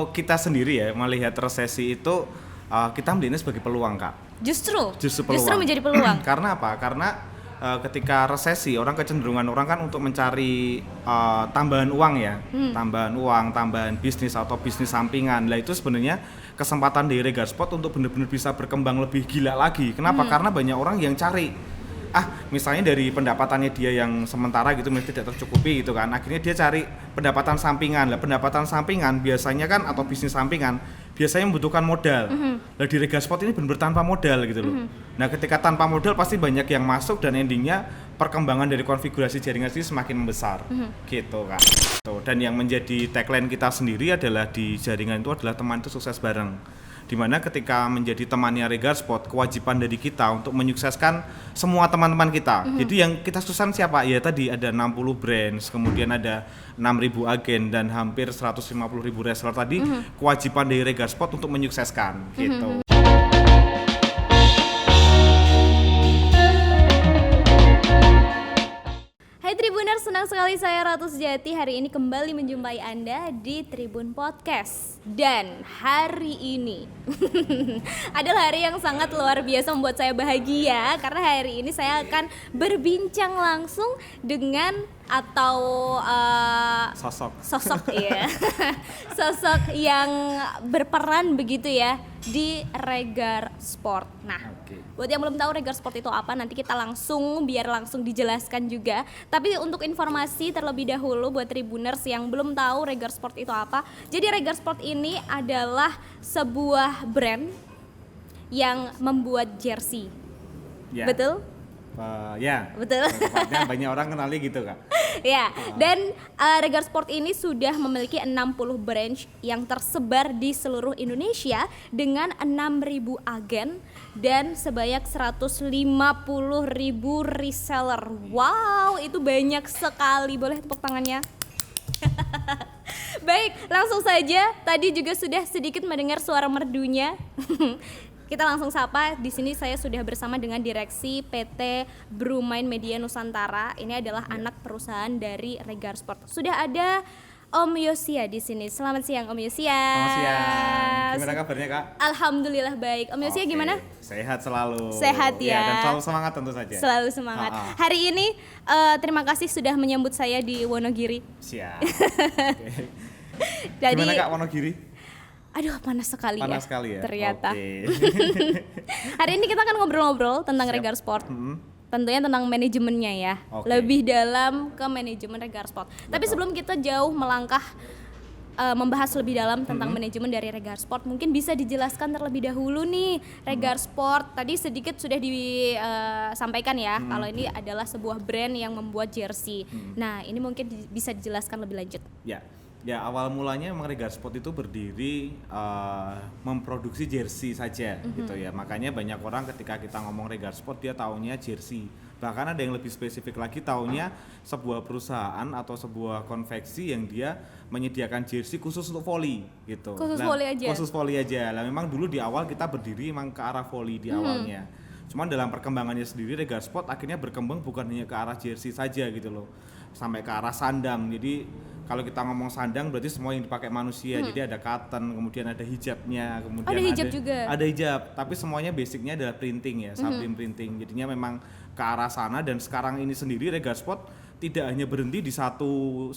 kalau kita sendiri ya melihat resesi itu kita melihatnya sebagai peluang, Kak. Justru Peluang. menjadi peluang. Karena apa? Karena ketika resesi kecenderungan orang kan untuk mencari tambahan uang ya, tambahan uang, tambahan bisnis atau bisnis sampingan. Lah itu sebenarnya kesempatan dari Regarsport untuk benar-benar bisa berkembang lebih gila lagi. Kenapa? Karena banyak orang yang cari misalnya dari pendapatannya dia yang sementara gitu masih tidak tercukupi gitu kan, akhirnya dia cari pendapatan sampingan. Lah pendapatan sampingan biasanya kan atau bisnis sampingan biasanya membutuhkan modal. Lah di Regarsport ini benar-benar tanpa modal gitu loh. Nah ketika tanpa modal pasti banyak yang masuk dan endingnya perkembangan dari konfigurasi jaringan sendiri semakin membesar gitu kan. Dan yang menjadi tagline kita sendiri adalah di jaringan itu adalah teman itu sukses bareng. Dimana ketika menjadi temannya Regarsport, kewajiban dari kita untuk menyukseskan semua teman-teman kita. Jadi yang kita sukseskan siapa? Ya tadi ada 60 brands, kemudian ada 6.000 agen dan hampir 150.000 reseller tadi. Kewajiban dari Regarsport untuk menyukseskan gitu. Hai Tribuners, senang sekali saya Ratu Sejati hari ini kembali menjumpai Anda di Tribun Podcast. Dan hari ini adalah hari yang sangat luar biasa membuat saya bahagia, karena hari ini saya akan berbincang langsung dengan sosok ya sosok yang berperan begitu ya di Regarsport. Nah, buat yang belum tahu Regarsport itu apa, nanti kita langsung dijelaskan juga. Tapi untuk informasi terlebih dahulu buat Tribuners yang belum tahu Regarsport itu apa. Jadi Regarsport ini adalah sebuah brand yang membuat jersey. Ya. Betul? Ya. Betul. Tepatnya banyak orang kenali gitu, Kak. Ya, dan Regarsport ini sudah memiliki 60 branch yang tersebar di seluruh Indonesia dengan 6.000 agen dan sebanyak 150.000 reseller. Wow, itu banyak sekali. Boleh tepuk tangannya? Baik, langsung saja. Tadi juga sudah sedikit mendengar suara merdunya. Kita langsung sapa. Di sini saya sudah bersama dengan direksi PT Brumain Media Nusantara. Ini adalah anak perusahaan dari Regarsport. Sudah ada Om Yosia di sini. Selamat siang Om Yosia. Selamat siang. Gimana kabarnya, Kak? Alhamdulillah baik. Om Yosia gimana? Sehat selalu. Sehat ya. Dan selalu semangat tentu saja. Selalu semangat. Hari ini terima kasih sudah menyambut saya di Wonogiri. Siap. Jadi, gimana Kak Wonogiri? Aduh, panas sekali ya ternyata. Hari ini kita akan ngobrol-ngobrol tentang Regarsport. Tentunya tentang manajemennya ya. Lebih dalam ke manajemen Regarsport. Tapi sebelum kita jauh melangkah membahas lebih dalam tentang manajemen dari Regarsport, mungkin bisa dijelaskan terlebih dahulu nih Regarsport. Tadi sedikit sudah disampaikan ya, kalau ini adalah sebuah brand yang membuat jersey. Nah, ini mungkin bisa dijelaskan lebih lanjut. Ya, awal mulanya memang Regarsport itu berdiri memproduksi jersey saja gitu ya. Makanya banyak orang ketika kita ngomong Regarsport dia taunya jersey. Bahkan ada yang lebih spesifik lagi taunya sebuah perusahaan atau sebuah konveksi yang dia menyediakan jersey khusus untuk voli gitu. Khusus voli aja. Lah memang dulu di awal kita berdiri memang ke arah voli di awalnya. Cuman dalam perkembangannya sendiri Regarsport akhirnya berkembang bukan hanya ke arah jersey saja gitu loh. Sampai ke arah sandang. Jadi kalau kita ngomong sandang berarti semua yang dipakai manusia. Jadi ada cotton, kemudian ada hijabnya, kemudian ada hijab juga. Ada hijab, tapi semuanya basicnya adalah printing ya, Sublime printing. Jadinya memang ke arah sana dan sekarang ini sendiri Regarsport tidak hanya berhenti di satu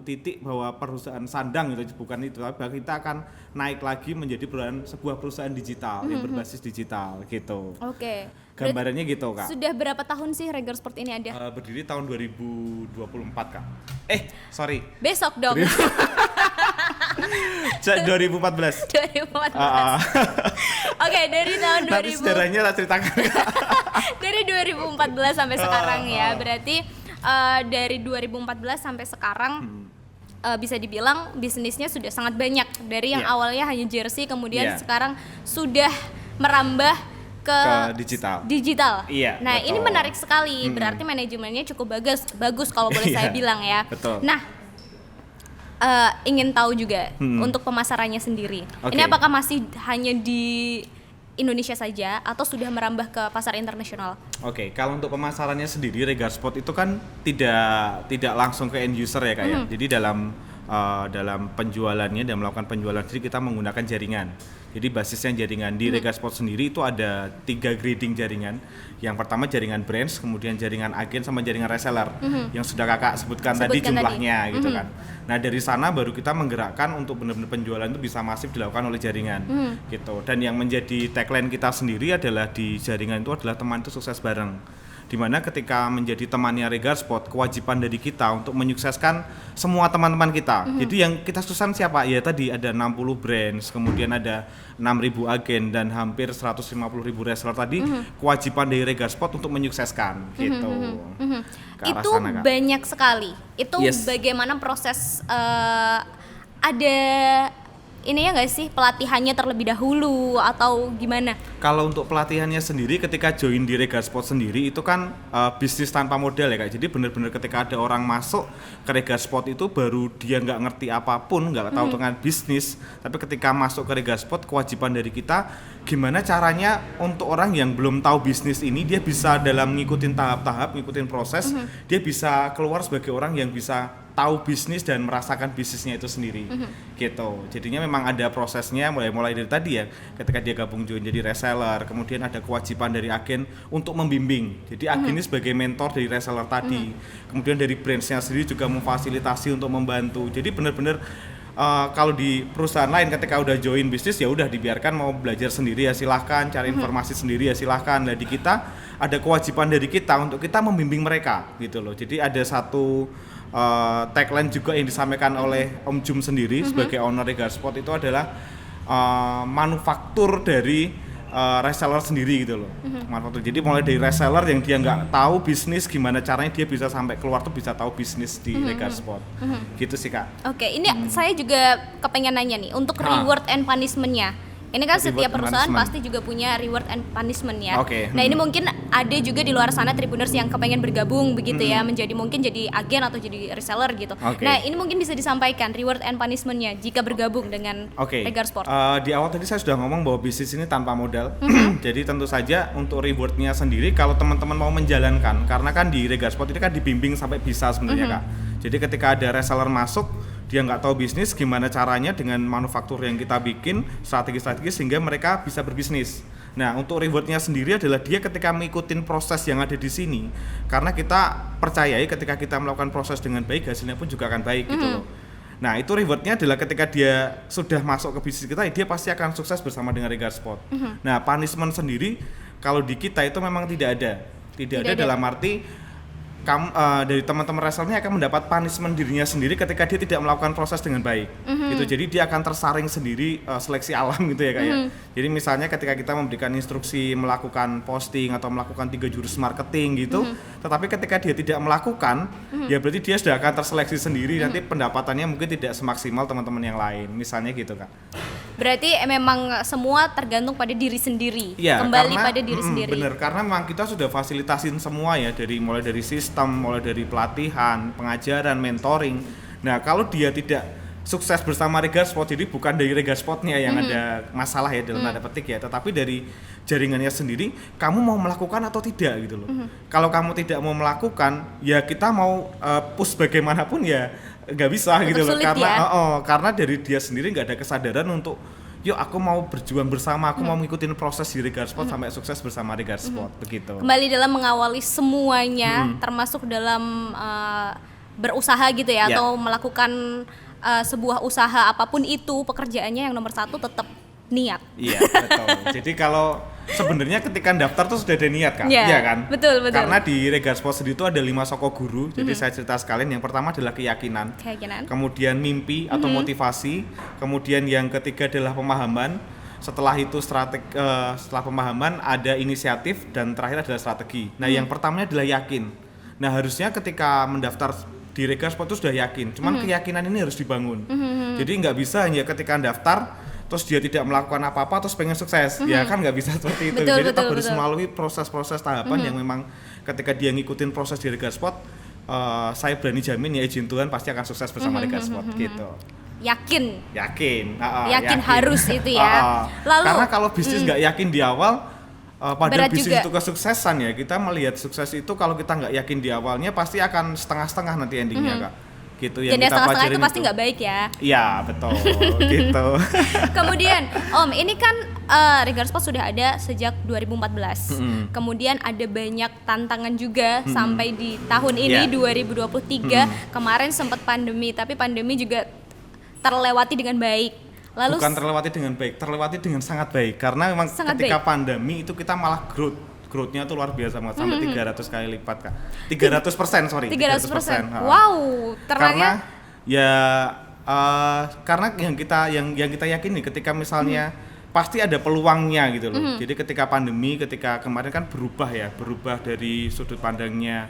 titik bahwa perusahaan sandang itu bukan itu, tapi kita akan naik lagi menjadi sebuah perusahaan digital yang berbasis digital gitu. Gambarannya gitu, Kak. Sudah berapa tahun sih Regarsport ini ada? Berdiri tahun 2024, Kak. Sorry. Besok dong. 2014. Oke, dari tahun 2000. Nanti sejarahnya tak ceritakan. Dari 2014 sampai sekarang ya. Berarti dari 2014 sampai sekarang bisa dibilang bisnisnya sudah sangat banyak. Dari yang awalnya hanya jersey, kemudian sekarang sudah merambah ke digital. Iya, nah, betul. Ini menarik sekali. Berarti manajemennya cukup bagus kalau boleh saya bilang ya. Betul. Nah, ingin tahu juga untuk pemasarannya sendiri. Ini apakah masih hanya di Indonesia saja atau sudah merambah ke pasar internasional? Kalau untuk pemasarannya sendiri Regarsport itu kan tidak langsung ke end user ya, Kak ya. Jadi dalam dalam penjualannya dan melakukan penjualan sendiri kita menggunakan jaringan. Jadi basisnya jaringan di Regarsport sendiri itu ada 3 grading jaringan. Yang pertama jaringan branch, kemudian jaringan agen sama jaringan reseller yang sudah kakak sebutkan tadi jumlahnya gitu kan. Nah dari sana baru kita menggerakkan untuk benar-benar penjualan itu bisa masif dilakukan oleh jaringan gitu. Dan yang menjadi tagline kita sendiri adalah di jaringan itu adalah teman itu sukses bareng. Dimana ketika menjadi temannya Regarsport, kewajiban dari kita untuk menyukseskan semua teman-teman kita. Jadi yang kita sukseskan siapa? Ya tadi ada 60 brands, kemudian ada 6.000 agen dan hampir 150.000 reseller tadi. Kewajiban dari Regarsport untuk menyukseskan gitu. Itu sana, banyak sekali. Itu bagaimana proses ada ini ya nggak sih pelatihannya terlebih dahulu atau gimana? Kalau untuk pelatihannya sendiri ketika join di Regarsport sendiri itu kan bisnis tanpa modal ya Kak. Jadi benar-benar ketika ada orang masuk ke Regarsport itu baru dia nggak ngerti apapun, nggak tahu tentang bisnis. Tapi ketika masuk ke Regarsport kewajiban dari kita gimana caranya untuk orang yang belum tahu bisnis ini dia bisa dalam ngikutin tahap-tahap, ngikutin proses, dia bisa keluar sebagai orang yang bisa tahu bisnis dan merasakan bisnisnya itu sendiri gitu. Jadinya memang ada prosesnya mulai dari tadi ya ketika dia gabung join jadi reseller, kemudian ada kewajiban dari agen untuk membimbing. Jadi agen ini sebagai mentor dari reseller tadi. Kemudian dari branch-nya sendiri juga memfasilitasi untuk membantu. Jadi benar-benar kalau di perusahaan lain ketika udah join bisnis ya udah dibiarkan mau belajar sendiri ya silahkan, cari informasi sendiri ya silahkan. Nah di kita ada kewajiban dari kita untuk kita membimbing mereka gitu loh. Jadi ada satu tagline juga yang disampaikan oleh Om Jum sendiri sebagai owner Regarsport itu adalah manufaktur dari reseller sendiri gitu loh. Manufaktur. Jadi mulai dari reseller yang dia nggak tahu bisnis gimana caranya dia bisa sampai keluar tuh bisa tahu bisnis di Regarsport. Gitu sih Kak. Oke, ini saya juga kepengen nanya nih untuk reward and punishment-nya. Ini kan setiap perusahaan pasti juga punya reward and punishment ya. Nah ini mungkin ada juga di luar sana tribuners yang kepengen bergabung begitu ya, mungkin jadi agen atau jadi reseller gitu. Nah ini mungkin bisa disampaikan reward and punishment-nya jika bergabung dengan Regarsport. Di awal tadi saya sudah ngomong bahwa bisnis ini tanpa modal. Jadi tentu saja untuk reward-nya sendiri kalau teman-teman mau menjalankan, karena kan di Regarsport ini kan dibimbing sampai bisa sebenarnya Kak. Jadi ketika ada reseller masuk dia nggak tahu bisnis, gimana caranya dengan manufaktur yang kita bikin strategi-strategi sehingga mereka bisa berbisnis. Nah untuk rewardnya sendiri adalah dia ketika mengikuti proses yang ada di sini, karena kita percayai ketika kita melakukan proses dengan baik hasilnya pun juga akan baik gitu loh. Nah itu rewardnya adalah ketika dia sudah masuk ke bisnis kita, dia pasti akan sukses bersama dengan Regarsport. Nah punishment sendiri kalau di kita itu memang tidak ada dalam arti dari teman-teman resellernya akan mendapat punishment dirinya sendiri ketika dia tidak melakukan proses dengan baik. Gitu. Jadi dia akan tersaring sendiri seleksi alam gitu ya Kak ya. Jadi misalnya ketika kita memberikan instruksi melakukan posting atau melakukan 3 jurus marketing gitu, tetapi ketika dia tidak melakukan, ya berarti dia sudah akan terseleksi sendiri, nanti pendapatannya mungkin tidak semaksimal teman-teman yang lain. Misalnya gitu Kak. Berarti memang semua tergantung pada diri sendiri, ya, kembali pada diri sendiri. Bener, karena memang kita sudah fasilitasin semua ya, mulai dari sistem, mulai dari pelatihan, pengajaran, mentoring. Nah kalau dia tidak sukses bersama Regarsport, jadi bukan dari Regarsportnya yang ada masalah ya dalam tanda petik ya, tetapi dari jaringannya sendiri, kamu mau melakukan atau tidak gitu loh. Kalau kamu tidak mau melakukan, ya kita mau push bagaimanapun ya nggak bisa gitu loh, karena dari dia sendiri nggak ada kesadaran untuk yuk aku mau berjuang bersama, aku mau ngikutin proses di Regarsport sampai sukses bersama Regarsport begitu. Kembali dalam mengawali semuanya, termasuk dalam berusaha gitu ya, atau melakukan sebuah usaha apapun itu, pekerjaannya yang nomor satu tetap niat. Iya betul. Jadi kalau sebenarnya ketika daftar tuh sudah ada niat kan? Iya kan? Betul. Karena di Regarsport sendiri itu ada 5 soko guru. Jadi saya cerita sekalian. Yang pertama adalah keyakinan. Kemudian mimpi atau motivasi. Kemudian yang ketiga adalah pemahaman. Setelah itu setelah pemahaman ada inisiatif dan terakhir adalah strategi. Nah yang pertamanya adalah yakin. Nah harusnya ketika mendaftar di Regarsport itu sudah yakin. Cuman keyakinan ini harus dibangun. Jadi nggak bisa hanya ketika daftar terus dia tidak melakukan apa-apa terus pengen sukses, ya kan nggak bisa seperti itu. Jadi tetap harus melalui proses-proses tahapan yang memang ketika dia ngikutin proses di Regarsport, saya berani jamin ya izin Tuhan pasti akan sukses bersama Regarsport gitu. Yakin harus itu ya. Lalu karena kalau bisnis nggak yakin di awal, pada bisnis itu kesuksesan ya, kita melihat sukses itu kalau kita nggak yakin di awalnya pasti akan setengah-setengah nanti endingnya Kak. gitu yang Ganda kita setengah-setengah pelajarin itu pasti nggak baik ya. Iya betul gitu. Kemudian Om, ini kan Regar Sport sudah ada sejak 2014. Kemudian ada banyak tantangan juga sampai di tahun ini 2023. Kemarin sempat pandemi, tapi pandemi juga terlewati dengan baik. Lalu Bukan terlewati dengan baik, terlewati dengan sangat baik karena memang ketika pandemi itu kita malah growth-nya tuh luar biasa banget sampai 300 kali lipat Kak. 300%, sorry. 300%. Wow, karena karena yang kita yakini ketika misalnya pasti ada peluangnya gitu loh. Jadi ketika pandemi, ketika kemarin kan berubah dari sudut pandangnya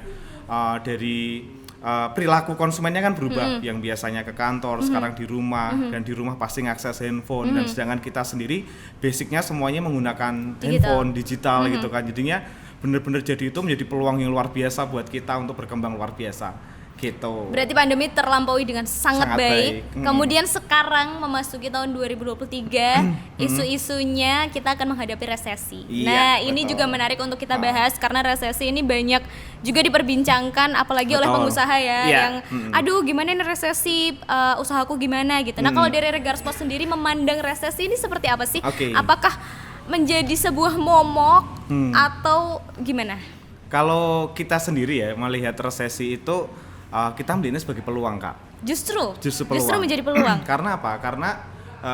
dari perilaku konsumennya kan berubah, yang biasanya ke kantor sekarang di rumah, dan di rumah pasti ngakses handphone, dan sedangkan kita sendiri basicnya semuanya menggunakan handphone digital gitu kan, jadinya bener-bener jadi itu menjadi peluang yang luar biasa buat kita untuk berkembang luar biasa gitu. Berarti pandemi terlampaui dengan sangat baik. Kemudian sekarang memasuki tahun 2023, isu-isunya kita akan menghadapi resesi. Nah, ini juga menarik untuk kita bahas karena resesi ini banyak juga diperbincangkan apalagi oleh pengusaha yang aduh gimana ini resesi, usahaku gimana gitu. Nah, kalau dari Regar Sport sendiri memandang resesi ini seperti apa sih? Apakah menjadi sebuah momok atau gimana? Kalau kita sendiri ya melihat resesi itu kita melihatnya sebagai peluang Kak. Justru peluang. Justru menjadi peluang. Karena apa? Karena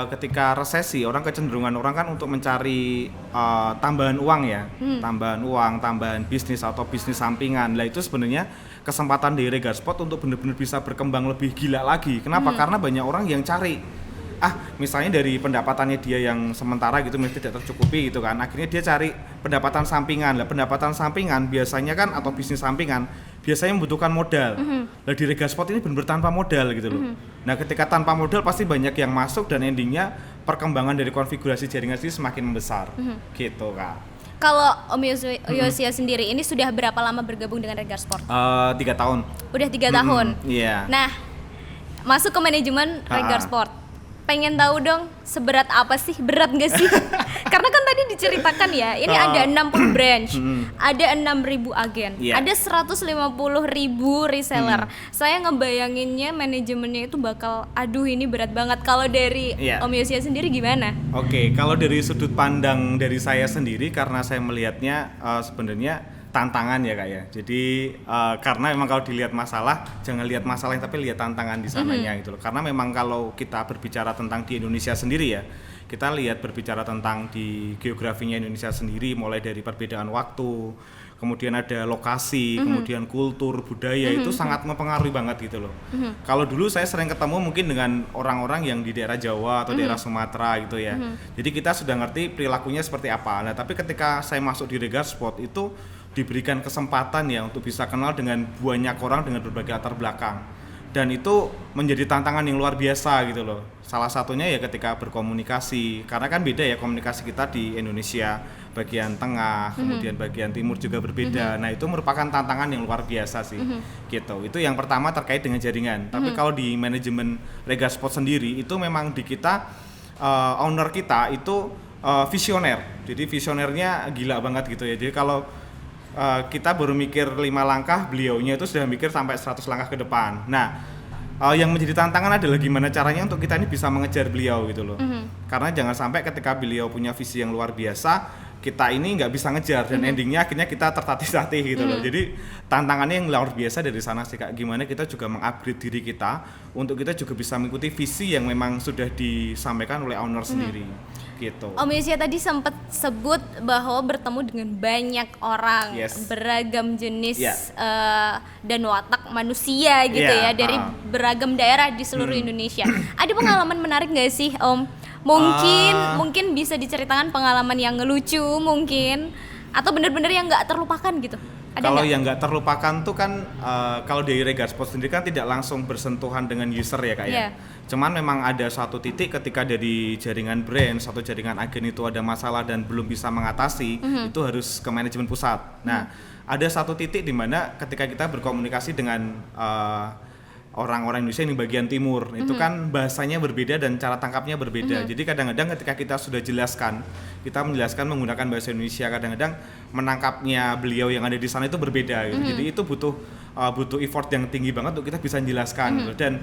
ketika resesi kecenderungan orang kan untuk mencari tambahan uang ya, tambahan bisnis atau bisnis sampingan. Lah itu sebenarnya kesempatan dari Regar Sport untuk benar-benar bisa berkembang lebih gila lagi. Kenapa? Karena banyak orang yang cari misalnya dari pendapatannya dia yang sementara gitu mesti tidak tercukupi gitu kan, akhirnya dia cari pendapatan sampingan. Lah pendapatan sampingan biasanya kan atau bisnis sampingan biasanya membutuhkan modal. Lah di Regar Sport ini benar-benar tanpa modal gitu loh. Nah ketika tanpa modal pasti banyak yang masuk dan endingnya perkembangan dari konfigurasi jaringan sendiri semakin membesar gitu Kak. Kalau Om Yosia sendiri ini sudah berapa lama bergabung dengan Regar Sport? 3 tahun. Udah 3 tahun? Iya. Nah, masuk ke manajemen Regar Sport. Pengen tahu dong seberat apa sih? Berat nggak sih? Karena kan tadi diceritakan ya, ini ada 60 branch, ada 6.000 agen, ada 150.000 reseller. Saya ngebayanginnya manajemennya itu bakal, aduh ini berat banget. Kalau dari Om Yosia sendiri gimana? Oke, kalau dari sudut pandang dari saya sendiri, karena saya melihatnya sebenarnya tantangan ya Kak ya. Jadi karena memang kalau dilihat masalah, jangan lihat masalahnya tapi lihat tantangan di sananya gitu loh. Karena memang kalau kita berbicara tentang di Indonesia sendiri ya, kita lihat berbicara tentang di geografinya Indonesia sendiri, mulai dari perbedaan waktu, kemudian ada lokasi, kemudian kultur, budaya itu sangat mempengaruhi banget gitu loh. Kalau dulu saya sering ketemu mungkin dengan orang-orang yang di daerah Jawa atau daerah Sumatera gitu ya. Jadi kita sudah ngerti perilakunya seperti apa. Nah, tapi ketika saya masuk di Regar Sport itu diberikan kesempatan ya untuk bisa kenal dengan banyak orang dengan berbagai latar belakang, dan itu menjadi tantangan yang luar biasa gitu loh. Salah satunya ya ketika berkomunikasi, karena kan beda ya komunikasi kita di Indonesia, bagian tengah, kemudian bagian timur juga berbeda. Nah itu merupakan tantangan yang luar biasa sih gitu. Itu yang pertama terkait dengan jaringan. Tapi kalau di manajemen Regar Sport sendiri itu memang di kita owner kita itu visioner. Jadi visionernya gila banget gitu ya. Jadi kalau kita baru mikir 5 langkah, beliaunya itu sudah mikir sampai 100 langkah ke depan. Nah, yang menjadi tantangan adalah gimana caranya untuk kita ini bisa mengejar beliau gitu loh. Karena jangan sampai ketika beliau punya visi yang luar biasa, kita ini nggak bisa ngejar dan endingnya akhirnya kita tertatih-tatih gitu loh. Jadi tantangannya yang luar biasa dari sana sih Kak. Gimana kita juga mengupgrade diri kita untuk kita juga bisa mengikuti visi yang memang sudah disampaikan oleh owner sendiri. Gitu. Om Yosia tadi sempat sebut bahwa bertemu dengan banyak orang, beragam jenis dan watak manusia gitu ya dari beragam daerah di seluruh Indonesia. Ada pengalaman menarik nggak sih Om? Mungkin bisa diceritakan pengalaman yang lucu mungkin, atau benar-benar yang nggak terlupakan gitu. Kalau yang nggak terlupakan tuh kan kalau dari Regar Sport sendiri kan tidak langsung bersentuhan dengan user ya Kak ya. Cuman memang ada satu titik ketika dari jaringan brand, satu jaringan agen itu ada masalah dan belum bisa mengatasi, itu harus ke manajemen pusat. Nah, ada satu titik di mana ketika kita berkomunikasi dengan orang-orang Indonesia yang di bagian timur, itu kan bahasanya berbeda dan cara tangkapnya berbeda. Jadi kadang-kadang ketika kita sudah kita menjelaskan menggunakan bahasa Indonesia, kadang-kadang menangkapnya beliau yang ada di sana itu berbeda gitu. Jadi itu butuh butuh effort yang tinggi banget untuk kita bisa menjelaskan gitu. Dan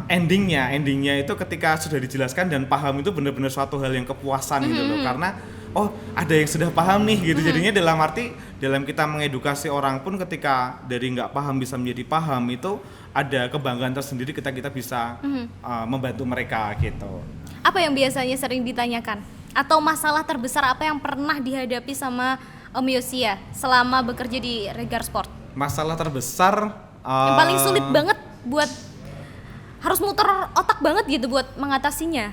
endingnya itu ketika sudah dijelaskan dan paham itu benar-benar suatu hal yang kepuasan gitu loh, karena oh ada yang sudah paham nih gitu. Jadinya dalam kita mengedukasi orang pun ketika dari nggak paham bisa menjadi paham itu ada kebanggaan tersendiri kita bisa membantu mereka gitu. Apa yang biasanya sering ditanyakan atau masalah terbesar apa yang pernah dihadapi sama Om Yosia selama bekerja di Regar Sport? Masalah terbesar yang paling sulit banget buat harus muter otak banget gitu buat mengatasinya.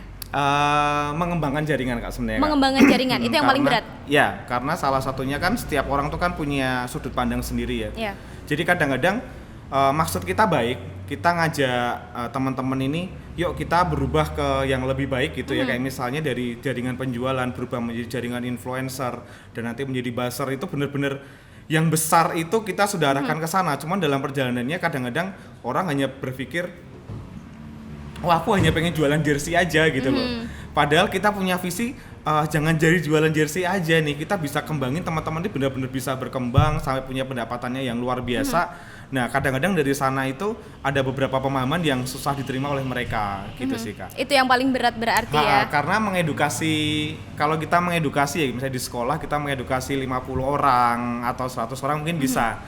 Mengembangkan jaringan Kak sebenarnya. Mengembangkan jaringan itu yang paling berat. Ya, karena salah satunya kan setiap orang tuh kan punya sudut pandang sendiri ya. Yeah. Jadi kadang-kadang maksud kita baik, kita ngajak teman-teman ini, yuk kita berubah ke yang lebih baik gitu ya, kayak misalnya dari jaringan penjualan berubah menjadi jaringan influencer dan nanti menjadi buzzer, itu benar-benar yang besar itu kita sudah arahkan ke sana. Cuman dalam perjalanannya kadang-kadang orang hanya berpikir, wah aku hanya pengen jualan jersey aja gitu loh. Padahal kita punya visi jangan jadi jualan jersey aja nih, kita bisa kembangin teman-teman ini benar-benar bisa berkembang sampai punya pendapatannya yang luar biasa. Nah kadang-kadang dari sana itu ada beberapa pemahaman yang susah diterima oleh mereka gitu sih Kak. Itu yang paling berat berarti ya. Karena mengedukasi, kalau kita mengedukasi ya misalnya di sekolah kita mengedukasi 50 orang atau 100 orang mungkin bisa.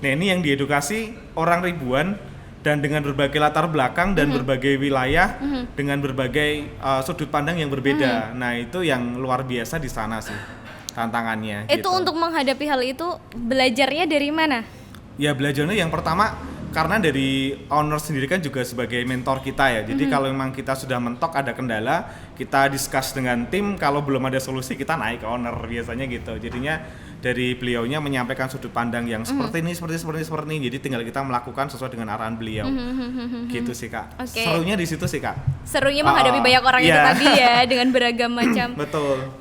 Nah ini yang diedukasi orang ribuan dan dengan berbagai latar belakang dan berbagai wilayah dengan berbagai sudut pandang yang berbeda. Nah itu yang luar biasa di sana sih tantangannya. Itu gitu. untuk menghadapi hal itu belajarnya dari mana? Ya belajarnya yang pertama karena dari owner sendiri kan juga sebagai mentor kita ya. Jadi kalau memang kita sudah mentok ada kendala, kita discuss dengan tim, kalau belum ada solusi kita naik ke owner biasanya gitu. Jadinya dari beliaunya menyampaikan sudut pandang yang seperti ini. Jadi tinggal kita melakukan sesuai dengan arahan beliau. Gitu sih Kak. Okay. Serunya di situ sih Kak. Serunya menghadapi banyak orang itu tadi ya dengan beragam macam. Betul.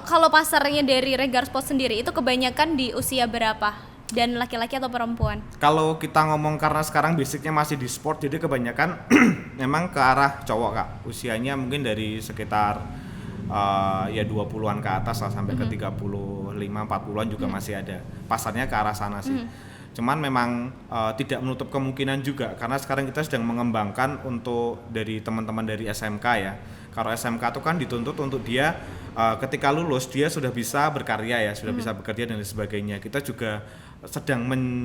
Kalau pasarnya dari Regar Sport sendiri itu kebanyakan di usia berapa? Dan laki-laki atau perempuan? Kalau kita ngomong karena sekarang basicnya masih di sport, jadi kebanyakan memang ke arah cowok Kak. Usianya mungkin dari sekitar ya 20-an ke atas lah sampai ke 35, 40-an juga masih ada. Pasarnya ke arah sana sih. Cuman memang tidak menutup kemungkinan juga karena sekarang kita sedang mengembangkan untuk dari teman-teman dari SMK ya. Kalau SMK itu kan dituntut untuk dia ketika lulus dia sudah bisa berkarya ya, sudah bisa bekerja dan sebagainya. Kita juga sedang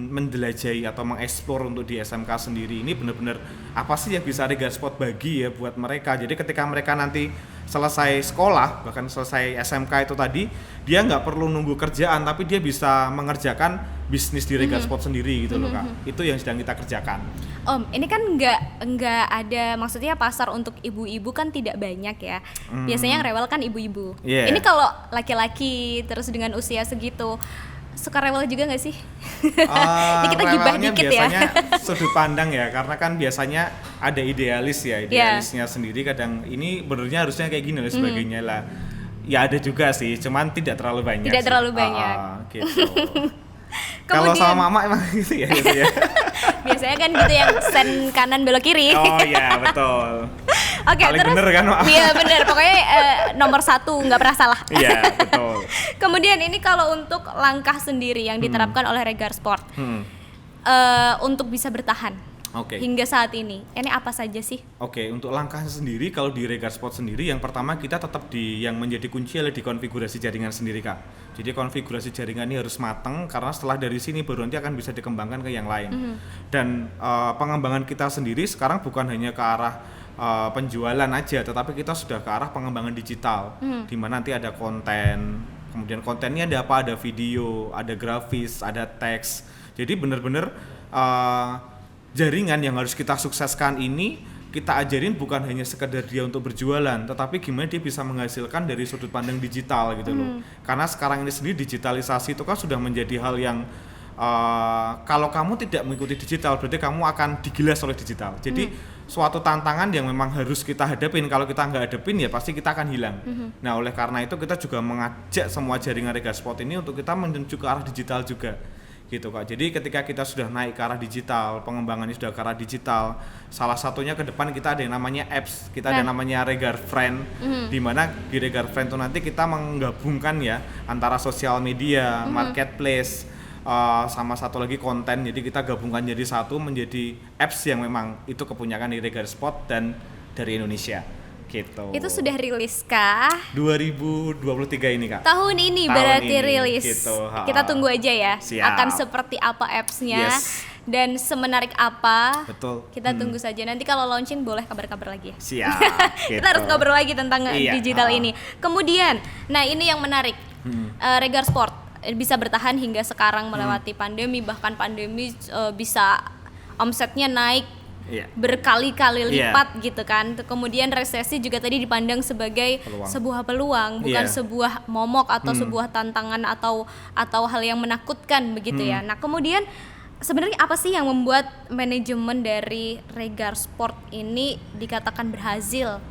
mendelajahi atau mengeksplor untuk di SMK sendiri ini benar-benar apa sih yang bisa Regar Sport bagi ya buat mereka. Jadi ketika mereka nanti selesai sekolah, bahkan selesai SMK itu tadi, dia nggak perlu nunggu kerjaan tapi dia bisa mengerjakan bisnis di Regar Sport sendiri gitu loh Kak. Itu yang sedang kita kerjakan. Om, ini kan nggak ada, maksudnya pasar untuk ibu-ibu kan tidak banyak ya. Biasanya yang rewel kan ibu-ibu. Yeah. Ini kalau laki-laki terus dengan usia segitu suka rewel juga nggak sih? Ini kita gibah dikit ya. Biasanya sudut pandang ya, karena kan biasanya ada idealis ya, idealisnya sendiri. Kadang ini benernya harusnya kayak gini dan sebagainya lah. Ya ada juga sih, cuman tidak terlalu banyak. Tidak terlalu banyak. Gitu. Kalau sama mama emang gitu ya. Biasanya kan gitu yang sen kanan belok kiri. Oh iya betul. Oke, paling terus bener kan Mak? Iya bener, pokoknya nomor 1 nggak pernah salah. Iya betul. Kemudian ini kalau untuk langkah sendiri yang diterapkan oleh Regar Sport untuk bisa bertahan hingga saat ini apa saja sih? Oke, untuk langkahnya sendiri kalau di Regar Sport sendiri yang pertama kita tetap yang menjadi kunci adalah di konfigurasi jaringan sendiri Kak. Jadi konfigurasi jaringan ini harus matang karena setelah dari sini baru nanti akan bisa dikembangkan ke yang lain. Dan pengembangan kita sendiri sekarang bukan hanya ke arah penjualan aja, tetapi kita sudah ke arah pengembangan digital, di mana nanti ada konten, kemudian kontennya ada apa? Ada video, ada grafis, ada teks. Jadi benar-benar jaringan yang harus kita sukseskan ini kita ajarin bukan hanya sekedar dia untuk berjualan, tetapi gimana dia bisa menghasilkan dari sudut pandang digital gitu loh. Karena sekarang ini sendiri digitalisasi itu kan sudah menjadi hal yang kalau kamu tidak mengikuti digital berarti kamu akan digilas oleh digital. Jadi suatu tantangan yang memang harus kita hadapin. Kalau kita nggak hadapin ya pasti kita akan hilang. Nah oleh karena itu kita juga mengajak semua jaringan Regar Sport ini untuk kita menuju ke arah digital juga gitu Kak. Jadi ketika kita sudah naik ke arah digital, pengembangannya sudah ke arah digital, salah satunya ke depan kita ada yang namanya apps, kita ada namanya Regar Friend, di mana di Regar Friend itu nanti kita menggabungkan ya antara sosial media, marketplace, sama satu lagi konten. Jadi kita gabungkan jadi satu menjadi apps yang memang itu kepunyaan dari Regar Sport dan dari Indonesia. Gitu. Itu sudah rilis kah? 2023 ini Kak. Tahun ini berarti ini, rilis. Gitu, Kita tunggu aja ya. Siap. Akan seperti apa apps-nya Yes. dan semenarik apa. Betul. Kita tunggu saja. Nanti kalau launching boleh kabar-kabar lagi ya. Siap. Kita harus ngobrol lagi tentang Iya. digital ini. Kemudian, nah ini yang menarik. Regar Sport bisa bertahan hingga sekarang melewati pandemi, bahkan pandemi bisa omsetnya naik berkali-kali lipat gitu kan. Kemudian resesi juga tadi dipandang sebagai sebuah peluang, bukan sebuah momok atau sebuah tantangan atau hal yang menakutkan begitu ya. Nah, kemudian sebenarnya apa sih yang membuat manajemen dari Regar Sport ini dikatakan berhasil?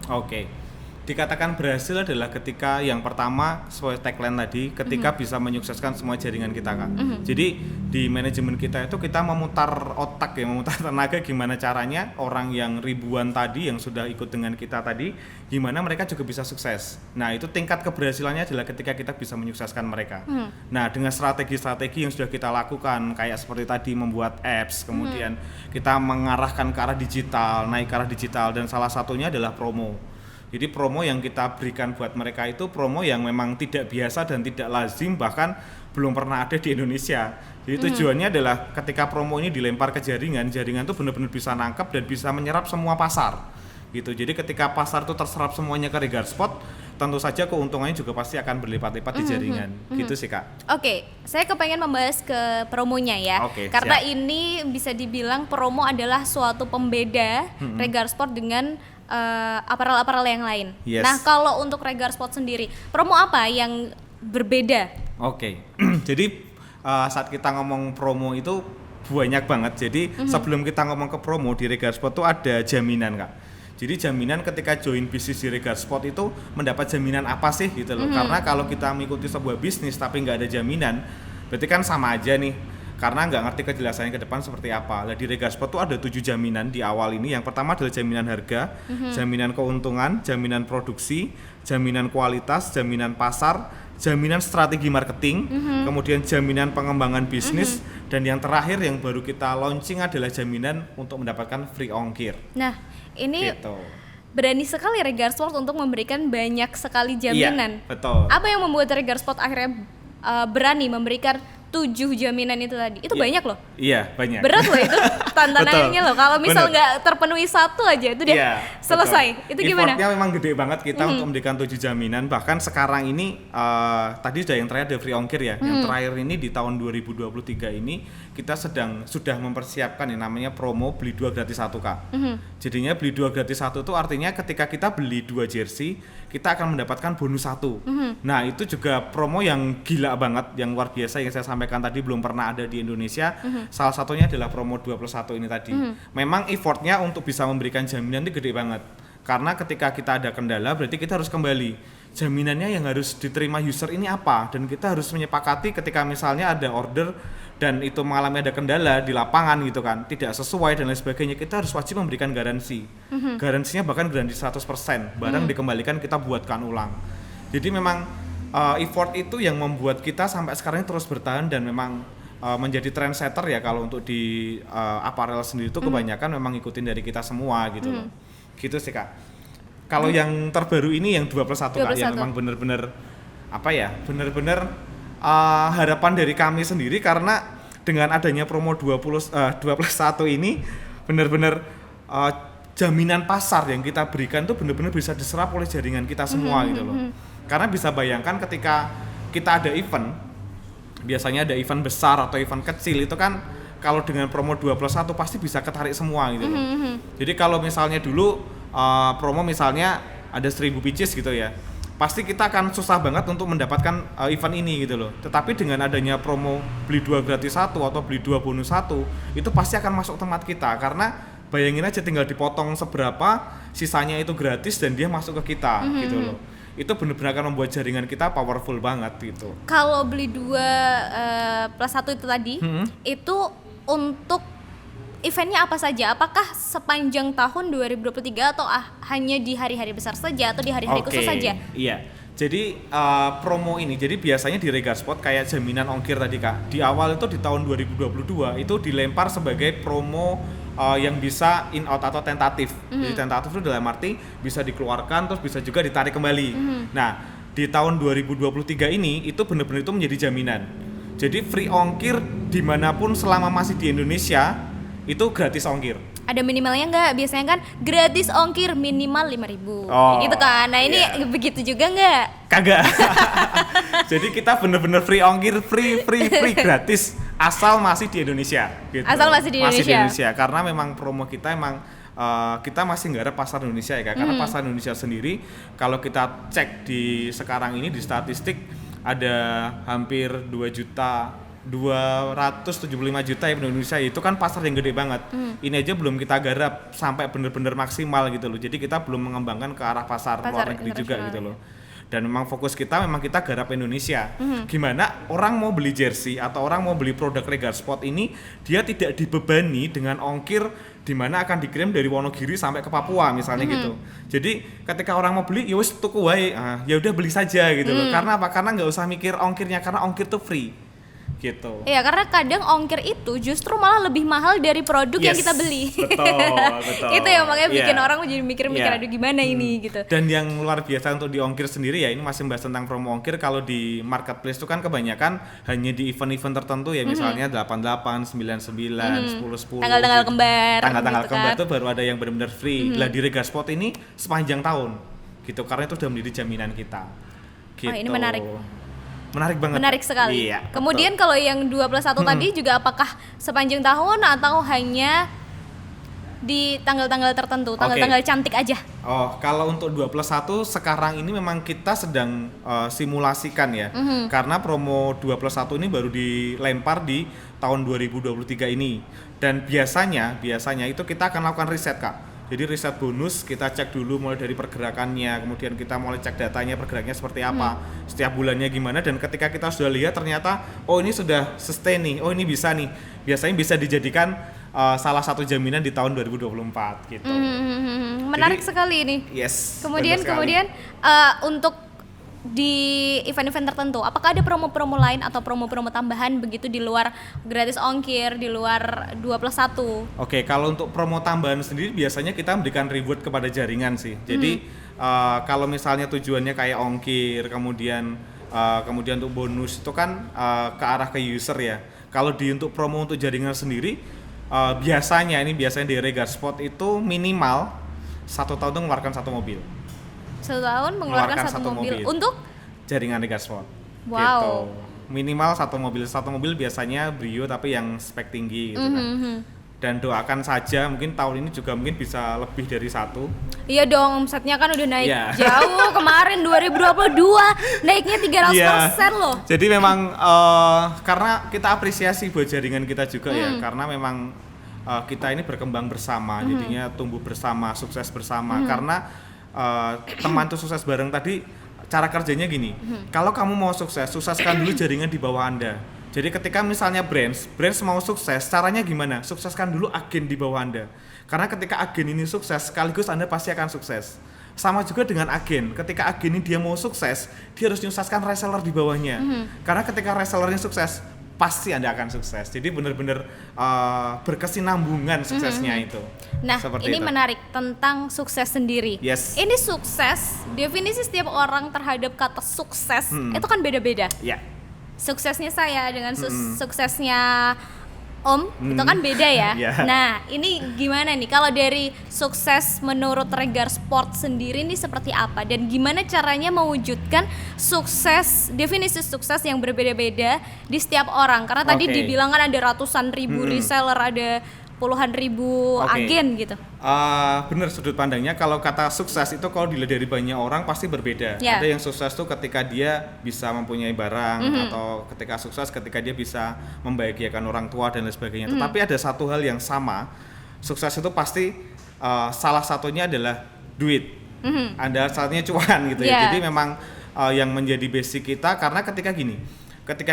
Dikatakan berhasil adalah ketika yang pertama sesuai tagline tadi, ketika bisa menyukseskan semua jaringan kita Kak. Jadi di manajemen kita itu kita memutar otak ya, memutar tenaga gimana caranya orang yang ribuan tadi yang sudah ikut dengan kita tadi, gimana mereka juga bisa sukses. Nah itu tingkat keberhasilannya adalah ketika kita bisa menyukseskan mereka. Nah dengan strategi-strategi yang sudah kita lakukan kayak seperti tadi membuat apps, kemudian kita mengarahkan ke arah digital, naik ke arah digital, dan salah satunya adalah promo. Jadi promo yang kita berikan buat mereka itu promo yang memang tidak biasa dan tidak lazim, bahkan belum pernah ada di Indonesia. Jadi tujuannya adalah ketika promo ini dilempar ke jaringan itu benar-benar bisa nangkep dan bisa menyerap semua pasar. Gitu. Jadi ketika pasar itu terserap semuanya ke Regar Sport, tentu saja keuntungannya juga pasti akan berlipat-lipat di jaringan. Gitu sih Kak. Saya kepengen membahas ke promonya ya. Karena siap. Ini bisa dibilang promo adalah suatu pembeda Regar Sport dengan aparel-aparel yang lain. Nah, kalau untuk Regar Sport sendiri, promo apa yang berbeda? Jadi saat kita ngomong promo itu banyak banget. Jadi sebelum kita ngomong ke promo di Regar Sport itu ada jaminan Kak. Jadi jaminan ketika join bisnis di Regar Sport itu mendapat jaminan apa sih gitu loh. Karena kalau kita mengikuti sebuah bisnis tapi nggak ada jaminan, berarti kan sama aja nih. Karena nggak ngerti kejelasannya ke depan seperti apa. Nah, di Regar Sport tuh ada 7 jaminan di awal ini. Yang pertama adalah jaminan harga, jaminan keuntungan, jaminan produksi, jaminan kualitas, jaminan pasar, jaminan strategi marketing, kemudian jaminan pengembangan bisnis, dan yang terakhir yang baru kita launching adalah jaminan untuk mendapatkan free ongkir. Nah, ini gitu. Berani sekali Regar Sport untuk memberikan banyak sekali jaminan. Iya, betul. Apa yang membuat Regar Sport akhirnya berani memberikan 7 jaminan itu tadi? Itu banyak loh. Iya, banyak. Berat loh itu tantangannya loh. Kalau misal nggak terpenuhi satu aja itu udah selesai. Betul. Itu gimana? Effortnya memang gede banget kita untuk memberikan 7 jaminan. Bahkan sekarang ini tadi sudah yang terakhir ada free ongkir ya. Yang terakhir ini di tahun 2023 ini kita sudah mempersiapkan yang namanya promo beli 2 gratis 1 Kak. Jadinya beli 2 gratis 1 itu artinya ketika kita beli 2 jersey, kita akan mendapatkan bonus 1. Nah, itu juga promo yang gila banget, yang luar biasa yang saya sampaikan tadi belum pernah ada di Indonesia. Salah satunya adalah promo 21 ini tadi. Memang effortnya untuk bisa memberikan jaminan itu gede banget. Karena ketika kita ada kendala berarti kita harus kembali. Jaminannya yang harus diterima user ini apa? Dan kita harus menyepakati ketika misalnya ada order dan itu mengalami ada kendala di lapangan gitu kan, tidak sesuai dan lain sebagainya, kita harus wajib memberikan garansi. Garansinya bahkan garansi 100%. Barang dikembalikan kita buatkan ulang. Jadi memang effort itu yang membuat kita sampai sekarang terus bertahan dan memang menjadi trendsetter ya. Kalau untuk di apparel sendiri itu kebanyakan memang ngikutin dari kita semua gitu loh. Gitu sih Kak. Kalau yang terbaru ini yang 21 Kak, yang memang benar-benar apa ya, benar-benar harapan dari kami sendiri, karena dengan adanya promo 21 ini benar-benar jaminan pasar yang kita berikan itu benar-benar bisa diserap oleh jaringan kita semua gitu loh. Karena bisa bayangkan ketika kita ada event, biasanya ada event besar atau event kecil itu kan kalau dengan promo 21 pasti bisa ketarik semua gitu loh. Jadi kalau misalnya dulu promo misalnya ada 1000 pieces gitu ya, pasti kita akan susah banget untuk mendapatkan event ini gitu loh. Tetapi dengan adanya promo beli 2 gratis 1 atau beli 2 bonus 1, itu pasti akan masuk tempat kita. Karena bayangin aja tinggal dipotong seberapa, sisanya itu gratis dan dia masuk ke kita gitu loh. Itu benar-benar akan membuat jaringan kita powerful banget gitu. Kalau beli 2 plus 1 itu tadi, itu untuk eventnya apa saja? Apakah sepanjang tahun 2023 atau hanya di hari-hari besar saja atau di hari-hari khusus saja? Iya. Jadi promo ini, jadi biasanya di Regar Sport kayak jaminan ongkir tadi Kak. Di awal itu di tahun 2022 itu dilempar sebagai promo yang bisa in out atau tentatif. Jadi tentatif itu dalam arti bisa dikeluarkan terus bisa juga ditarik kembali. Nah, di tahun 2023 ini itu benar-benar itu menjadi jaminan. Jadi free ongkir dimanapun selama masih di Indonesia itu gratis ongkir. Ada minimalnya nggak? Biasanya kan gratis ongkir minimal 5.000 gitu kan. Nah ini begitu juga nggak? Kagak. Jadi kita bener-bener free ongkir, free gratis asal masih di Indonesia gitu. Asal masih di Indonesia. Karena memang promo kita emang kita masih nggak ada pasar Indonesia ya Kak. Karena pasar Indonesia sendiri kalau kita cek di sekarang ini di statistik ada hampir 275 juta ya Indonesia, itu kan pasar yang gede banget. Ini aja belum kita garap sampai bener-bener maksimal gitu loh. Jadi kita belum mengembangkan ke arah pasar luar negeri juga gitu loh. Dan memang fokus kita kita garap Indonesia. Gimana orang mau beli jersey atau orang mau beli produk Regar Sport ini dia tidak dibebani dengan ongkir di mana akan dikirim dari Wonogiri sampai ke Papua misalnya gitu. Jadi ketika orang mau beli ya wis tuku wae, ya udah beli saja gitu loh. Karena apa? Karena nggak usah mikir ongkirnya, karena ongkir tuh free. Gitu. Iya, karena kadang ongkir itu justru malah lebih mahal dari produk yang kita beli. Betul. Itu yang makanya bikin orang jadi mikir-mikir aduh gimana ini gitu. Dan yang luar biasa untuk di ongkir sendiri ya, ini masih membahas tentang promo ongkir. Kalau di marketplace itu kan kebanyakan hanya di event-event tertentu ya, misalnya 88, 99, 10, 10. Tanggal-tanggal kembar. Tanggal-tanggal gitu kembar kan. itu baru ada yang benar-benar free. Lah di Regar Sport ini sepanjang tahun. Gitu, karena itu sudah menjadi jaminan kita. Gitu. Oh, ini menarik. Menarik banget. Menarik sekali. Iya, kemudian kalau yang 2+1 tadi juga apakah sepanjang tahun atau hanya di tanggal-tanggal tertentu, tanggal-tanggal cantik aja? Oh, kalau untuk 2+1 sekarang ini memang kita sedang simulasikan ya. Karena promo 2+1 ini baru dilempar di tahun 2023 ini. Dan biasanya itu kita akan lakukan riset Kak. Jadi riset bonus kita cek dulu mulai dari pergerakannya, kemudian kita mulai cek datanya pergerakannya seperti apa, setiap bulannya gimana, dan ketika kita sudah lihat ternyata oh ini sudah sustain nih, oh ini bisa nih, biasanya bisa dijadikan salah satu jaminan di tahun 2024 gitu. Menarik sekali ini. Yes. Kemudian untuk di event-event tertentu, apakah ada promo-promo lain atau promo-promo tambahan begitu di luar gratis ongkir, di luar 2+1? Oke, kalau untuk promo tambahan sendiri biasanya kita memberikan reward kepada jaringan sih. Jadi kalau misalnya tujuannya kayak ongkir, kemudian untuk bonus itu kan ke arah ke user ya. Kalau untuk promo untuk jaringan sendiri biasanya di Regar Sport itu minimal 1 tahun itu mengeluarkan 1 mobil. 1 tahun mengeluarkan 1 mobil untuk jaringan Regar Sport. Wow. Gitu. Minimal 1 mobil. 1 mobil biasanya Brio tapi yang spek tinggi gitu kan. Dan doakan saja mungkin tahun ini juga mungkin bisa lebih dari 1. Iya dong, omsetnya kan udah naik jauh. Kemarin 2022 naiknya 300% loh. Jadi memang karena kita apresiasi buat jaringan kita juga ya, karena memang kita ini berkembang bersama, jadinya tumbuh bersama, sukses bersama. Karena teman tuh sukses bareng tadi, cara kerjanya gini. Kalau kamu mau sukses, sukseskan dulu jaringan di bawah Anda. Jadi ketika misalnya brands mau sukses, caranya gimana? Sukseskan dulu agen di bawah Anda. Karena ketika agen ini sukses, sekaligus Anda pasti akan sukses. Sama juga dengan agen. Ketika agen ini dia mau sukses, dia harus nyukseskan reseller di bawahnya. Karena ketika resellernya sukses, pasti Anda akan sukses. Jadi benar-benar berkesinambungan suksesnya itu. Nah, seperti ini itu. Menarik tentang sukses sendiri. Yes. Ini sukses, definisi setiap orang terhadap kata sukses itu kan beda-beda. Yeah. Suksesnya saya dengan suksesnya Om itu kan beda ya. Yeah. Nah, ini gimana nih kalau dari sukses menurut Regar Sport sendiri ini seperti apa dan gimana caranya mewujudkan sukses, definisi sukses yang berbeda-beda di setiap orang? Karena tadi dibilang kan ada ratusan ribu reseller, ada puluhan ribu agen gitu. Bener sudut pandangnya. Kalau kata sukses itu kalau dilihat dari banyak orang pasti berbeda. Ada yang sukses tuh ketika dia bisa mempunyai barang, atau ketika sukses ketika dia bisa membahagiakan orang tua dan lain sebagainya. Tetapi ada satu hal yang sama, sukses itu pasti salah satunya adalah duit. Ada satunya cuan gitu ya. Jadi memang yang menjadi basic kita, karena ketika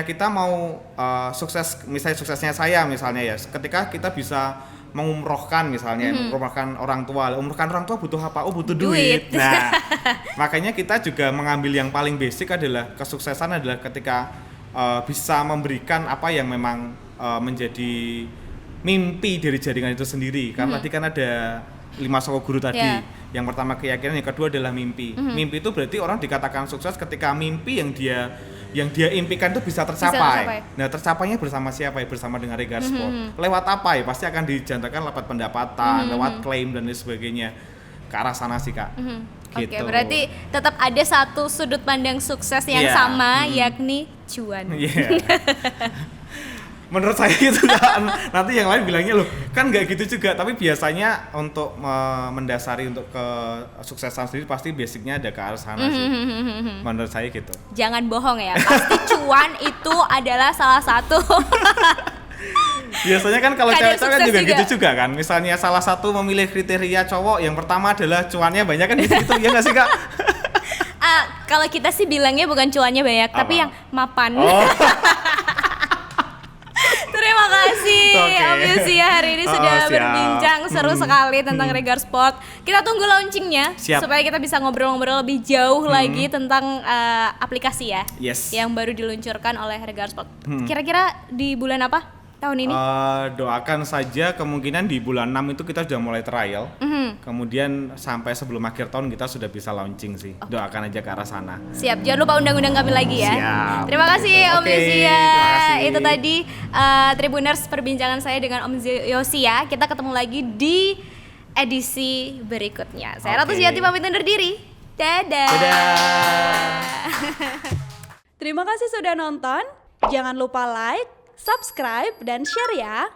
kita mau sukses, misalnya suksesnya saya misalnya ya, ketika kita bisa mengumrohkan misalnya, mengumrohkan orang tua. Umrohkan orang tua butuh apa? Oh, butuh duit. Nah, makanya kita juga mengambil yang paling basic adalah kesuksesan adalah ketika bisa memberikan apa yang memang menjadi mimpi dari jaringan itu sendiri. Karena tadi kan ada 5 soko guru tadi. Yang pertama keyakinan, yang kedua adalah mimpi. Mimpi itu berarti orang dikatakan sukses ketika mimpi yang dia impikan itu bisa tercapai. Nah, tercapainya bersama siapa ya? Bersama dengan Regar Sport. Lewat apa ya? Pasti akan dijanjikan lewat pendapatan, lewat klaim dan lain sebagainya. Ke arah sana sih, Kak. Gitu. Oke, berarti tetap ada satu sudut pandang sukses yang sama, yakni cuan. Menurut saya gitu kan. Nanti yang lain bilangnya loh kan nggak gitu juga, tapi biasanya untuk mendasari untuk kesuksesan sendiri pasti basicnya ada ke arah sana sih. Menurut saya gitu. Jangan bohong ya, pasti cuan itu adalah salah satu. Biasanya kan kalau cewek kan juga gitu juga kan. Misalnya salah satu memilih kriteria cowok yang pertama adalah cuannya banyak kan gitu ya nggak sih, Kak? Kalau kita sih bilangnya bukan cuannya banyak, tapi yang mapan. Terima kasih Om Yosia, hari ini sudah berbincang seru sekali tentang Regar Sport. Kita tunggu launchingnya supaya kita bisa ngobrol-ngobrol lebih jauh lagi tentang aplikasi ya, yang baru diluncurkan oleh Regar Sport. Kira-kira di bulan apa tahun ini? Doakan saja kemungkinan di bulan 6 itu kita sudah mulai trial. Kemudian sampai sebelum akhir tahun kita sudah bisa launching sih. Doakan aja ke arah sana. Siap, jangan lupa undang-undang kami lagi ya. Siap. Terima kasih Om Yosia. Itu tadi Tribuners perbincangan saya dengan Om Yosia. Kita ketemu lagi di edisi berikutnya. Saya Ratu Sejati pamit undur diri. Dadah. Terima kasih sudah nonton. Jangan lupa like, subscribe, dan share ya.